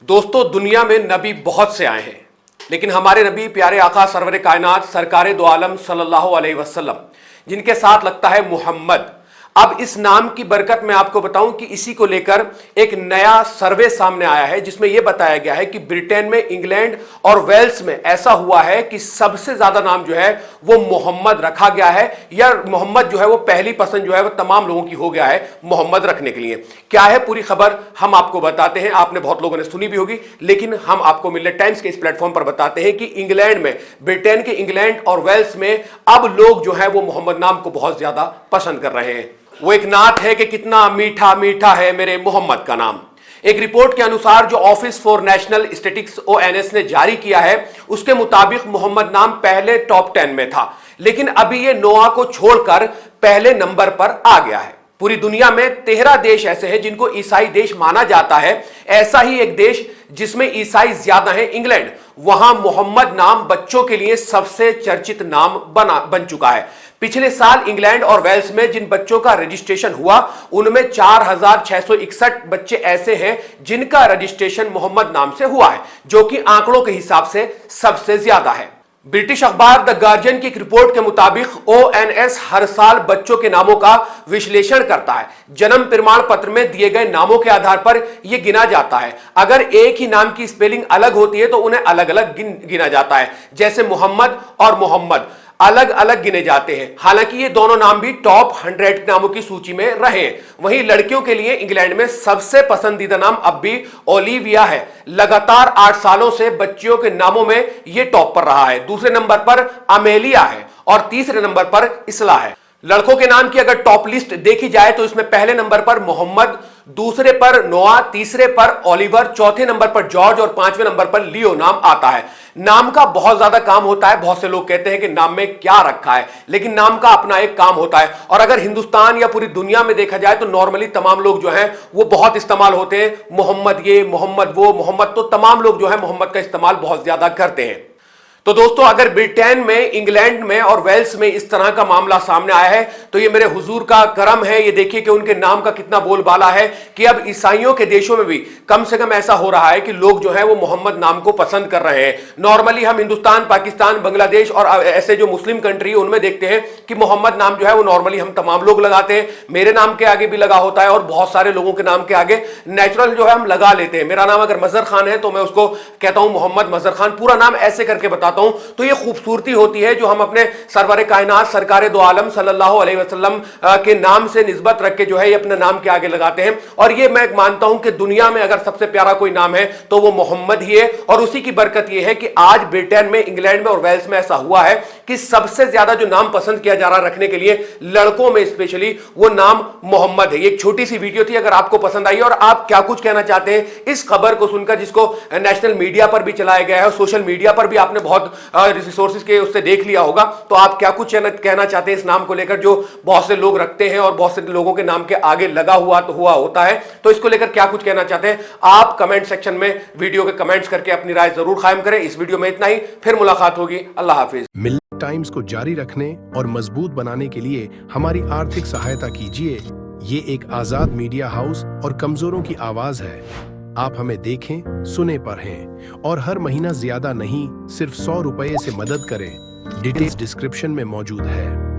दोस्तों, दुनिया में नबी बहुत से आए हैं, लेकिन हमारे नबी प्यारे आका सरवर कायनात सरकारे दो आलम सल्लल्लाहु अलैहि वसल्लम, जिनके साथ लगता है मोहम्मद। अब इस नाम की बरकत मैं आपको बताऊं कि इसी को लेकर एक नया सर्वे सामने आया है, जिसमें यह बताया गया है कि ब्रिटेन में, इंग्लैंड और वेल्स में ऐसा हुआ है कि सबसे ज्यादा नाम जो है वो मोहम्मद रखा गया है, या मोहम्मद जो है वो पहली पसंद जो है वो तमाम लोगों की हो गया है मोहम्मद रखने के लिए। क्या है पूरी खबर हम आपको बताते हैं। आपने बहुत लोगों ने सुनी भी होगी, लेकिन हम आपको मिलेट टाइम्स के इस प्लेटफॉर्म पर बताते हैं कि इंग्लैंड में, ब्रिटेन के इंग्लैंड और वेल्स में अब लोग जो है वो मोहम्मद नाम को बहुत ज्यादा पसंद कर रहे हैं। वो एक नात है कि कितना मीठा मीठा है मेरे मोहम्मद का नाम। एक रिपोर्ट के अनुसार जो office for national statistics ONS ने जारी किया है, उसके मुताबिक मोहम्मद नाम पहले टॉप 10 में था, लेकिन अभी ये नोआ को छोड़कर पहले नंबर पर आ गया है। पूरी दुनिया में 13 देश ऐसे हैं जिनको ईसाई देश माना जाता है। ऐसा ही एक देश जिसमें ईसाई ज्यादा है, इंग्लैंड, वहां मोहम्मद नाम बच्चों के लिए सबसे चर्चित नाम बन चुका है। पिछले साल इंग्लैंड और वेल्स में जिन बच्चों का रजिस्ट्रेशन हुआ, उनमें 4661 बच्चे ऐसे हैं जिनका रजिस्ट्रेशन मोहम्मद नाम से हुआ है, जो कि आंकड़ों के हिसाब से सबसे ज्यादा है। ब्रिटिश अखबार द गार्जियन की एक रिपोर्ट के मुताबिक ONS हर साल बच्चों के नामों का विश्लेषण करता है। जन्म प्रमाण पत्र में दिए गए नामों के आधार पर यह गिना जाता है। अगर एक ही नाम की स्पेलिंग अलग होती है तो उन्हें अलग अलग गिना जाता है। जैसे मोहम्मद और मोहम्मद अलग अलग गिने जाते हैं। हालांकि ये दोनों नाम भी टॉप 100 नामों की सूची में रहे। वहीं लड़कियों के लिए इंग्लैंड में सबसे पसंदीदा नाम अब भी ओलिविया है। लगातार 8 सालों से बच्चियों के नामों में यह टॉप पर रहा है। दूसरे नंबर पर अमेलिया है और तीसरे नंबर पर इसला है। लड़कों के नाम की अगर टॉप लिस्ट देखी जाए तो इसमें पहले नंबर पर मोहम्मद, दूसरे पर नोआ, तीसरे पर ओलिवर, चौथे नंबर पर जॉर्ज और पांचवें नंबर पर लियो नाम आता है। नाम का बहुत ज्यादा काम होता है। बहुत से लोग कहते हैं कि नाम में क्या रखा है, लेकिन नाम का अपना एक काम होता है। और अगर हिंदुस्तान या पूरी दुनिया में देखा जाए तो नॉर्मली तमाम लोग जो हैं वो बहुत इस्तेमाल होते हैं, मोहम्मद ये, मोहम्मद वो, मोहम्मद, तो तमाम लोग जो है मोहम्मद का इस्तेमाल बहुत ज्यादा करते हैं। तो दोस्तों, अगर ब्रिटेन में, इंग्लैंड में और वेल्स में इस तरह का मामला सामने आया है तो ये मेरे हुजूर का करम है। ये देखिए कि उनके नाम का कितना बोलबाला है कि अब ईसाइयों के देशों में भी कम से कम ऐसा हो रहा है कि लोग जो है वो मोहम्मद नाम को पसंद कर रहे हैं। नॉर्मली हम हिंदुस्तान, पाकिस्तान, बांग्लादेश और ऐसे जो मुस्लिम कंट्री उनमें देखते हैं कि मोहम्मद नाम जो है वो नॉर्मली हम तमाम लोग लगाते हैं। मेरे नाम के आगे भी लगा होता है और बहुत सारे लोगों के नाम के आगे नेचुरल जो है हम लगा लेते हैं। मेरा नाम अगर मजहर खान है तो मैं उसको कहता हूं मोहम्मद मजहर खान, पूरा नाम ऐसे करके बताता हूं। तो ये खूबसूरती होती है जो हम अपने सरवर कायनात सरकारे दो आलम सल्लल्लाहु अलैहि वसल्लम के नाम से निस्बत रख के जो है ये अपने नाम के आगे लगाते हैं। और ये मैं मानता हूं कि दुनिया में अगर सबसे प्यारा कोई नाम है तो वो मोहम्मद ही है। और उसी की बरकत ये है कि आज ब्रिटेन में, इंग्लैंड में और वेल्स में ऐसा हुआ है कि सबसे ज्यादा जो नाम पसंद किया जा रहा है रखने के लिए, लड़कों में स्पेशली, वो नाम मोहम्मद है। ये एक छोटी सी वीडियो थी। अगर आपको पसंद आई और आप क्या कुछ कहना चाहते हैं इस खबर को सुनकर, जिसको नेशनल मीडिया पर भी चलाया गया है, सोशल मीडिया पर भी आपने बहुत रिसोर्सेज के उससे देख लिया होगा, तो आप क्या कुछ कहना चाहते हैं इस नाम को लेकर जो बहुत से लोग रखते हैं और बहुत से लोगों के नाम के आगे लगा हुआ होता है, तो इसको लेकर क्या कुछ कहना चाहते हैं आप कमेंट सेक्शन में वीडियो के कमेंट्स करके अपनी राय जरूर कायम करें। इस वीडियो में इतना ही, फिर मुलाकात होगी। अल्लाह हाफिज। मिलेट टाइम्स को जारी रखने और मजबूत बनाने के लिए हमारी आर्थिक सहायता कीजिए। ये एक आजाद मीडिया हाउस और कमजोरों की आवाज है। आप हमें देखें, सुने, पढ़ें और हर महीना ज्यादा नहीं, सिर्फ 100 रुपये से मदद करें। डिटेल्स डिस्क्रिप्शन में मौजूद है।